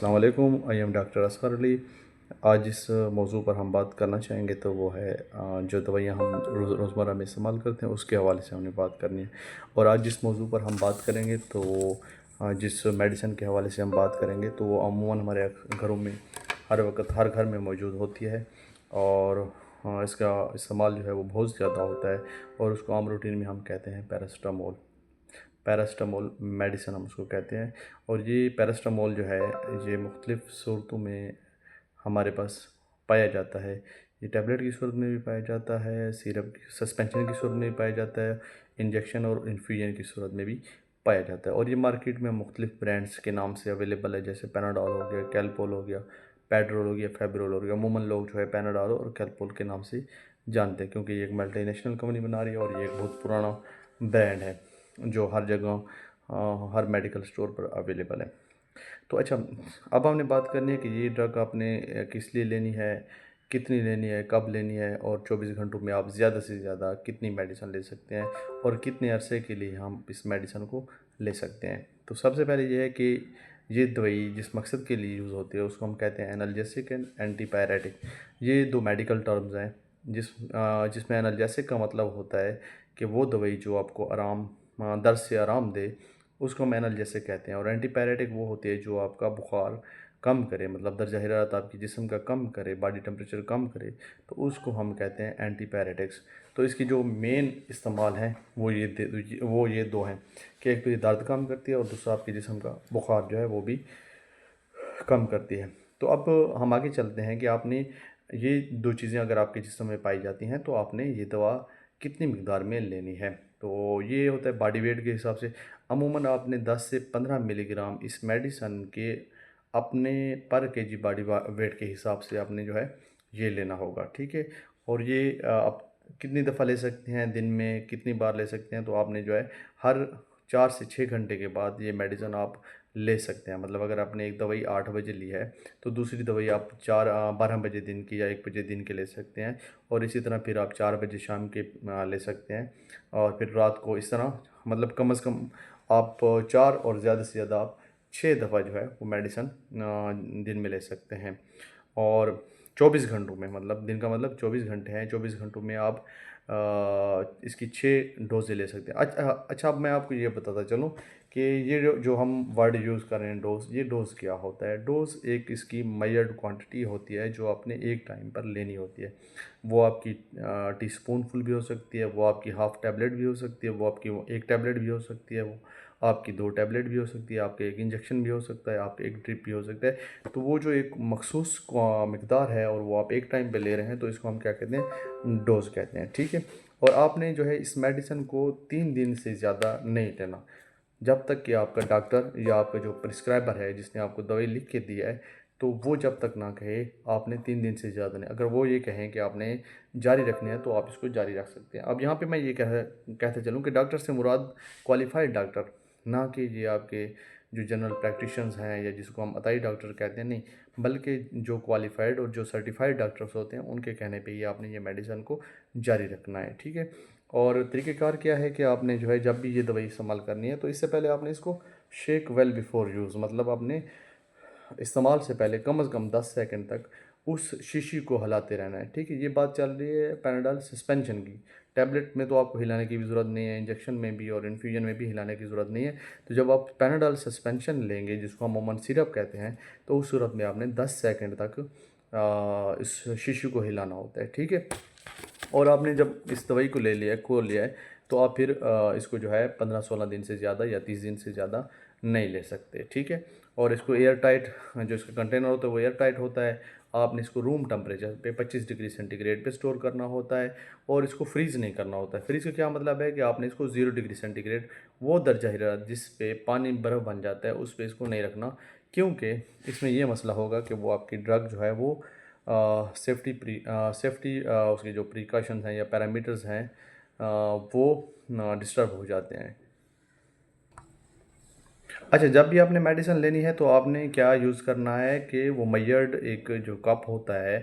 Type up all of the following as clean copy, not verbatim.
अस्सलाम वालेकुम। I am doctor Asghar Ali. आज जिस मौजू पर हम बात करना चाहेंगे तो वो है जो दवाइयाँ हम रोज़मर्रा में इस्तेमाल करते हैं उसके हवाले से हमने बात करनी है। और आज जिस मौजू पर हम बात करेंगे तो जिस मेडिसिन के हवाले से हम बात करेंगे तो वो अमूमन हमारे घरों में हर वक्त हर घर में मौजूद होती है। और इसका इस्तेमाल जो है वो बहुत ज़्यादा होता है और उसको आम रूटीन में हम कहते हैं पैरासिटामोल। पैरासिटामोल मेडिसिन हम उसको कहते हैं। और ये पैरासिटामोल जो है ये मुख्तलिफ़ सूरतों में हमारे पास पाया जाता है। ये टैबलेट की सूरत में भी पाया जाता है, सिरप सस्पेंशन की सूरत में भी पाया जाता है, इंजेक्शन और इन्फ्यूजन की सूरत में भी पाया जाता है। और ये मार्केट में मुख्तलिफ़ ब्रांड्स के नाम से अवेलेबल है, जैसे पैनाडोल हो गया, कैलपोल हो गया, पेड्रोल हो गया, फेब्रोल हो गया। अमूमन लोग जो है पैनाडोल और कैलपोल के नाम से जानते हैं, क्योंकि ये एक मल्टीनेशनल कंपनी बना रही है और ये एक बहुत पुराना ब्रांड है जो हर जगह हर मेडिकल स्टोर पर अवेलेबल है। तो अच्छा, अब हमने बात करनी है कि ये ड्रग आपने किस लिए लेनी है, कितनी लेनी है, कब लेनी है और 24 घंटों में आप ज़्यादा से ज़्यादा कितनी मेडिसिन ले सकते हैं और कितने अरसे के लिए हम इस मेडिसिन को ले सकते हैं। तो सबसे पहले ये है कि ये दवाई जिस मकसद के लिए यूज़ होती है उसको हम कहते हैं एनाल्जेसिक एंड एंटीपायरेटिक। ये दो मेडिकल टर्म्स हैं जिसमें एनाल्जेसिक का मतलब होता है कि वो दवाई जो आपको दर्द से आराम दे, उसको हम एनाल्जेसिक कहते हैं। और एंटीपायरेटिक वो होती है जो आपका बुखार कम करे, मतलब दर्जा हरारत आपकी जिस्म का कम करे, बॉडी टेम्परेचर कम करे, तो उसको हम कहते हैं एंटीपायरेटिक्स। तो इसकी जो मेन इस्तेमाल है वो ये दो हैं कि एक तो ये दर्द कम करती है और दूसरा आपके जिस्म का बुखार जो है वो भी कम करती है। तो अब हम आगे चलते हैं कि आपने ये दो चीज़ें अगर आपके जिस्म में पाई जाती हैं तो आपने ये दवा कितनी मिकदार में लेनी है। तो ये होता है बॉडी वेट के हिसाब से। अमूमन आपने 10 से 15 मिलीग्राम इस मेडिसन के अपने पर केजी बॉडी वेट के हिसाब से आपने जो है ये लेना होगा, ठीक है। और ये आप कितनी दफ़ा ले सकते हैं, दिन में कितनी बार ले सकते हैं, तो आपने जो है हर 4 से 6 घंटे के बाद ये मेडिसिन आप ले सकते हैं। मतलब अगर आपने एक दवाई 8 बजे ली है तो दूसरी दवाई आप 12 बजे दिन की या 1 बजे दिन के ले सकते हैं। और इसी तरह फिर आप 4 बजे शाम के ले सकते हैं। और फिर रात को इस तरह, मतलब कम से कम आप 4 और ज़्यादा से ज़्यादा आप 6 दफ़ा जो है वो मेडिसिन दिन में ले सकते हैं। और 24 घंटों में, मतलब दिन का मतलब 24 घंटे हैं, 24 घंटों में आप इसकी 6 डोज़ें ले सकते हैं। अच्छा, अब मैं आपको ये बताता चलूँ कि ये जो हम वर्ड यूज़ कर रहे हैं डोज़, ये डोज़ क्या होता है। डोज़ एक इसकी मेजर्ड क्वांटिटी होती है जो आपने एक टाइम पर लेनी होती है। वो आपकी टीस्पूनफुल भी हो सकती है, वो आपकी हाफ़ टैबलेट भी हो सकती है, वो आपकी 1 टैबलेट भी हो सकती है, वो आपकी 2 टैबलेट भी हो सकती है, आपके 1 इंजेक्शन भी हो सकता है, आपके 1 ड्रिप भी हो सकता है। तो वो जो एक मखसूस मिकदार है और वो आप एक टाइम पे ले रहे हैं तो इसको हम क्या कहते हैं, डोज़ कहते हैं, ठीक है। और आपने जो है इस मेडिसिन को 3 दिन से ज़्यादा नहीं लेना, जब तक कि आपका डॉक्टर या आपका जो प्रिस्क्राइबर है जिसने आपको दवाई लिख के दी है, तो वो जब तक ना कहे आपने 3 दिन से ज़्यादा नहीं। अगर वो ये कहें कि आपने जारी रखनी है तो आप इसको जारी रख सकते हैं। अब यहाँ पे मैं ये कहते चलूँ कि डॉक्टर से मुराद क्वालिफाइड डॉक्टर, ना कि ये आपके जो जनरल प्रैक्टिशनर्स हैं या जिसको हम अताई डॉक्टर कहते हैं, नहीं, बल्कि जो क्वालिफाइड और जो सर्टिफाइड डॉक्टर्स होते हैं उनके कहने पे ही आपने ये मेडिसिन को जारी रखना है, ठीक है। और तरीक़ेकार क्या है कि आपने जो है जब भी ये दवाई इस्तेमाल करनी है तो इससे पहले आपने इसको शेक वेल बिफोर यूज़, मतलब आपने इस्तेमाल से पहले कम से कम 10 सेकंड तक उस शीशी को हिलाते रहना है, ठीक है। ये बात चल रही है पैनाडोल सस्पेंशन की। टैबलेट में तो आपको हिलाने की भी ज़रूरत नहीं है, इंजेक्शन में भी और इन्फ्यूजन में भी हिलाने की ज़रूरत नहीं है। तो जब आप पैनाडोल सस्पेंशन लेंगे, जिसको हम अमूमन सिरप कहते हैं, तो उस सूरत में आपने 10 सेकंड तक इस शीशी को हिलाना होता है, ठीक है। और आपने जब इस दवाई को ले लिया, खोल लिया है, तो आप फिर इसको जो है 15-16 दिन से ज़्यादा या 30 दिन से ज़्यादा नहीं ले सकते, ठीक है। और इसको एयर टाइट, जो इसका कंटेनर होता है वो एयर टाइट होता है। आपने इसको रूम टेम्परेचर पे 25 डिग्री सेंटीग्रेड पे स्टोर करना होता है और इसको फ्रीज़ नहीं करना होता है। फ्रीज़ का क्या मतलब है कि आपने इसको 0 डिग्री सेंटीग्रेड, वो दर्जा हरारत जिस पे पानी बर्फ़ बन जाता है, उस पे इसको नहीं रखना, क्योंकि इसमें ये मसला होगा कि वो आपकी ड्रग जो है वो सेफ्टी उसके जो प्रिकॉशंस हैं या पैरामीटर्स हैं वो डिस्टर्ब हो जाते हैं। अच्छा, जब भी आपने मेडिसिन लेनी है तो आपने क्या यूज़ करना है कि वो मेजर्ड एक जो कप होता है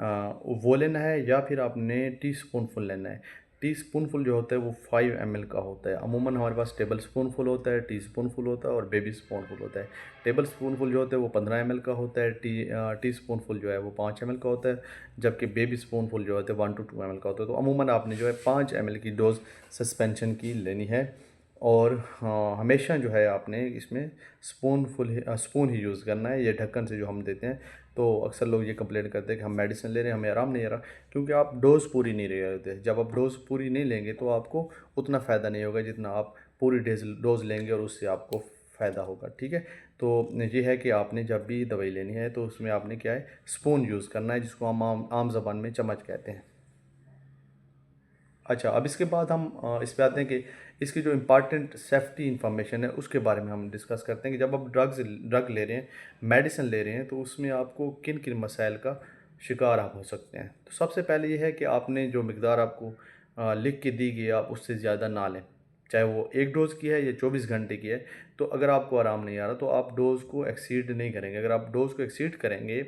वो लेना है या फिर आपने टीस्पूनफुल लेना है। टीस्पूनफुल जो होता है वो 5 ml का होता है। अमूमन हमारे पास टेबल स्पूनफुल होता है, टीस्पूनफुल होता है और बेबी स्पूनफुल होता है। टेबल स्पूनफुल जो होता है वो 15 ml का होता है, टीस्पूनफुल जो है वो 5 ml का होता है, जबकि बेबी स्पूनफुल जो होता है 1 to 2 ml का होता है। तो अमूमन आपने जो है 5 ml की डोज सस्पेंशन की लेनी है। और हमेशा जो है आपने इसमें स्पून ही यूज़ करना है। ये ढक्कन से जो हम देते हैं, तो अक्सर लोग ये कंप्लेंट करते हैं कि हम मेडिसिन ले रहे हैं, हमें आराम नहीं आ रहा, क्योंकि आप डोज़ पूरी नहीं ले रहे होते। जब आप डोज़ पूरी नहीं लेंगे तो आपको उतना फ़ायदा नहीं होगा जितना आप पूरी डोज़ लेंगे और उससे आपको फ़ायदा होगा। ठीक है, तो ये है कि आपने जब भी दवाई लेनी है तो उसमें आपने क्या है, स्पून यूज़ करना है, जिसको हम आम ज़बान में चम्मच कहते हैं। अच्छा, अब इसके बाद हम इस पे आते हैं कि इसकी जो इम्पॉर्टेंट सेफ्टी इंफॉर्मेशन है उसके बारे में हम डिस्कस करते हैं कि जब आप ड्रग ले रहे हैं, मेडिसिन ले रहे हैं, तो उसमें आपको किन किन मसाइल का शिकार आप हो सकते हैं। तो सबसे पहले ये है कि आपने जो मिकदार आपको लिख के दी गई है, आप उससे ज़्यादा ना लें, चाहे वो 1 डोज़ की है या 24 घंटे की है। तो अगर आपको आराम नहीं आ रहा तो आप डोज़ को एक्सीड नहीं करेंगे। अगर आप डोज़ को एक्सीड करेंगे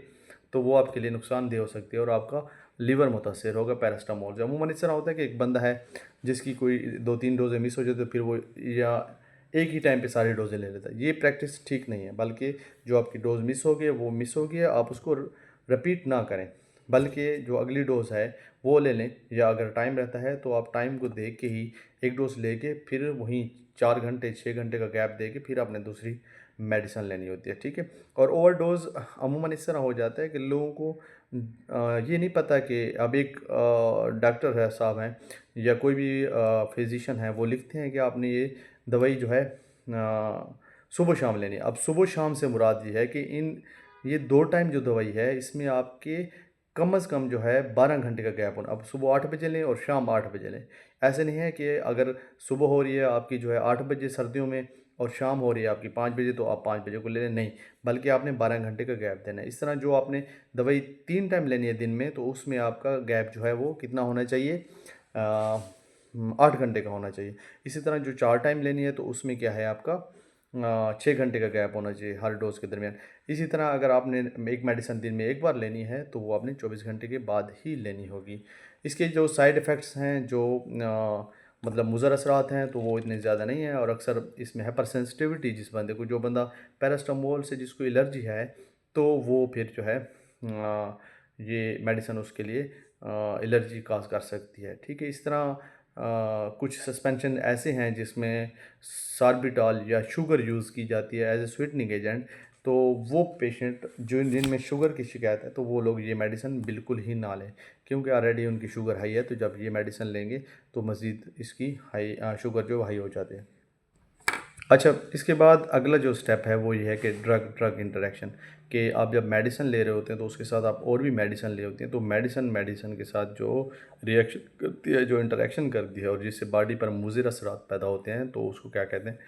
तो वो आपके लिए नुकसानदेह हो सकती है और आपका लीवर मुतासर होगा पैरास्टामोल से। अमूमन इस तरह होता है कि एक बंदा है जिसकी कोई 2-3 डोज़ें मिस हो जाए, तो फिर वो या एक ही टाइम पे सारी डोज़ें ले लेता है। ये प्रैक्टिस ठीक नहीं है, बल्कि जो आपकी डोज़ मिस हो गई है वो मिस हो गई है, आप उसको रिपीट ना करें, बल्कि जो अगली डोज़ है वो ले लें, या अगर टाइम रहता है तो आप टाइम को देख के ही एक डोज़ लेके फिर वहीं 4 घंटे 6 घंटे का गैप दे के फिर आपने दूसरी मेडिसिन लेनी होती है। ठीक है, और ओवरडोज़ अमूमन इस तरह हो जाता है कि लोगों को ये नहीं पता कि अब एक डॉक्टर है साहब हैं या कोई भी फिजिशियन है, वो लिखते हैं कि आपने ये दवाई जो है सुबह शाम लेनी है। अब सुबह शाम से मुराद ये है कि ये 2 टाइम जो दवाई है इसमें आपके कम से कम जो है 12 घंटे का गैप होना। अब सुबह 8 बजे लें और शाम 8 बजे लें। ऐसे नहीं है कि अगर सुबह हो रही है आपकी जो है 8 बजे सर्दियों में और शाम हो रही है आपकी 5 बजे, तो आप 5 बजे को ले लें, नहीं, बल्कि आपने 12 घंटे का गैप देना है। इस तरह जो आपने दवाई 3 टाइम लेनी है दिन में, तो उसमें आपका गैप जो है वो कितना होना चाहिए, 8 घंटे का होना चाहिए। इसी तरह जो 4 टाइम लेनी है तो उसमें क्या है आपका 6 घंटे का गैप होना चाहिए हर डोज़ के दरमियान। इसी तरह अगर आपने एक मेडिसिन दिन में एक बार लेनी है तो वो आपने 24 घंटे के बाद ही लेनी होगी। इसके जो साइड इफ़ेक्ट्स हैं, जो मतलब मुज़र असरात हैं, तो वो इतने ज़्यादा नहीं हैं, और अक्सर इसमें हाइपर सेंसिटिविटी, जिस बंदे को, जो बंदा पैरास्टामोल से जिसको एलर्जी है, तो वो फिर जो है ये मेडिसिन उसके लिए एलर्जी काज कर सकती है। ठीक है, इस तरह कुछ सस्पेंशन ऐसे हैं जिसमें सार्बिटॉल या शुगर यूज़ की जाती है एज ए स्वीटनिंग एजेंट, तो वो पेशेंट जिनमें शुगर की शिकायत है, तो वो लोग ये मेडिसिन बिल्कुल ही ना लें, क्योंकि ऑलरेडी उनकी शुगर हाई है, तो जब ये मेडिसिन लेंगे तो मज़ीद इसकी शुगर जो हाई हो जाती है। अच्छा, इसके बाद अगला जो स्टेप है वो ये है कि ड्रग ड्रग इंटरेक्शन, कि आप जब मेडिसिन ले रहे होते हैं तो उसके साथ आप और भी मेडिसिन ले होती हैं, तो मेडिसिन के साथ जो रिएक्शन करती है, जो इंटरेक्शन करती है और जिससे बॉडी पर मुज़िर असरात पैदा होते हैं, तो उसको क्या कहते हैं,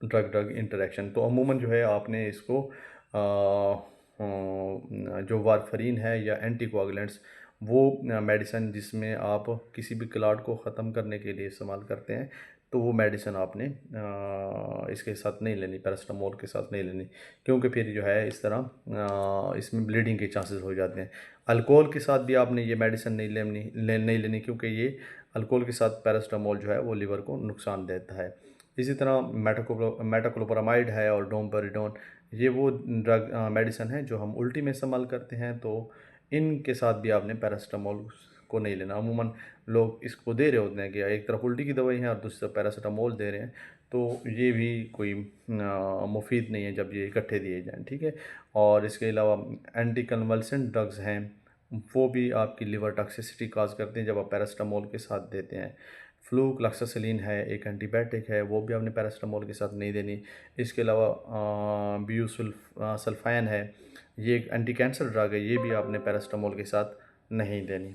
ड्रग ड्रग इंटरेक्शन। तो अमूमन जो है आपने इसको जो वारफरीन है या एंटीकोआगुलेंट्स, वो मेडिसिन जिसमें आप किसी भी क्लॉट को ख़त्म करने के लिए इस्तेमाल करते हैं, तो वो मेडिसिन आपने इसके साथ नहीं लेनी, पैरास्टामोल के साथ नहीं लेनी, क्योंकि फिर जो है इस तरह इसमें ब्लीडिंग के चांसेस हो जाते हैं। अल्कोहल के साथ भी आपने ये मेडिसिन नहीं लेनी, क्योंकि ये अल्कोहल के साथ पैरास्टामोल जो है वो लिवर को नुकसान देता है। इसी तरह मेटाक्लोप्रामाइड है और डोमपेरिडोन, ये वो ड्रग मेडिसिन है जो हम उल्टी में इस्तेमाल करते हैं, तो इनके साथ भी आपने पैरास्टामोल को नहीं लेना। अमूमन लोग इसको दे रहे होते हैं कि एक तरफ उल्टी की दवाई है और दूसरी तरफ पैरासीटामोल दे रहे हैं, तो ये भी कोई मुफीद नहीं है जब ये इकट्ठे दिए जाएँ। ठीक है, और इसके अलावा एंटी कन्वल्सेंट ड्रग्स हैं, वो भी आपकी लिवर टॉक्सिसिटी काज करते हैं जब आप पैरासीटामोल के साथ देते हैं। फ्लूक्लोक्सासिलिन है, एक एंटीबायोटिक है, वो भी आपने पैरासीटामोल के साथ नहीं देनी। इसके अलावा सल्फान है, ये एक एंटी कैंसर ड्रग है, ये भी आपने पैरासीटामोल के साथ नहीं देनी।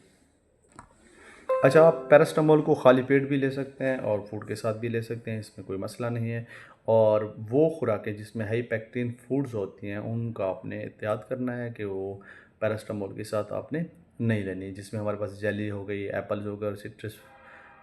अच्छा, आप पैरासीटामोल को खाली पेट भी ले सकते हैं और फूड के साथ भी ले सकते हैं, इसमें कोई मसला नहीं है। और वो खुराकें जिसमें हाई पैक्टिन फूड्स होती हैं, उनका आपने एहतियात करना है कि वो पैरासीटामोल के साथ आपने नहीं लेनी, जिसमें हमारे पास जेली हो गई, एप्पल्स हो गए और सिट्रस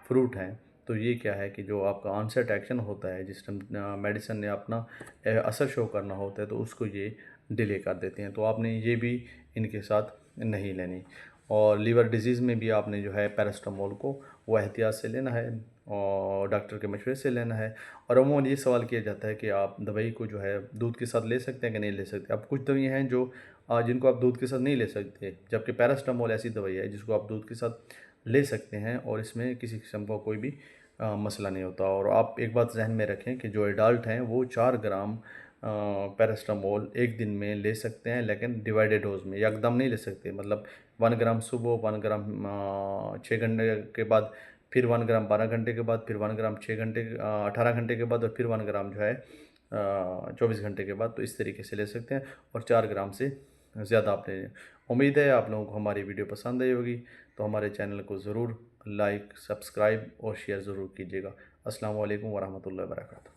फ्रूट हैं। तो ये क्या है कि जो आपका ऑनसेट एक्शन होता है, जिस टाइम मेडिसिन ने अपना असर शो करना होता है, तो उसको ये डिले कर देते हैं, तो आपने ये भी इनके साथ नहीं लेनी। और लीवर डिजीज़ में भी आपने जो है पैरास्टामोल को वो एहतियात से लेना है और डॉक्टर के मशवरे से लेना है। और अमूमन ये सवाल किया जाता है कि आप दवाई को जो है दूध के साथ ले सकते हैं कि नहीं ले सकते। अब कुछ दवाइयाँ हैं जो जिनको आप दूध के साथ नहीं ले सकते, जबकि पैरास्टामोल ऐसी दवाई है जिसको आप दूध के साथ ले सकते हैं और इसमें किसी किस्म का कोई भी मसला नहीं होता। और आप एक बात जहन में रखें कि जो एडल्ट हैं वो 4 ग्राम पैरास्टामोल एक दिन में ले सकते हैं, लेकिन डिवाइडेड डोज में, एकदम नहीं ले सकते। मतलब 1 ग्राम सुबह, 1 ग्राम 6 घंटे के बाद, फिर 1 ग्राम 12 घंटे के बाद, फिर 1 ग्राम 6 घंटे 18 घंटे के बाद, और फिर 1 ग्राम जो है 24 घंटे के बाद। तो इस तरीके से ले सकते हैं और 4 ग्राम से ज़्यादा आप ले लें। उम्मीद है आप लोगों को हमारी वीडियो पसंद आई होगी, तो हमारे चैनल को ज़रूर लाइक, सब्सक्राइब और शेयर ज़रूर कीजिएगा। अस्सलाम वालेकुम वरहमतुल्लाहि वबरकातुहू।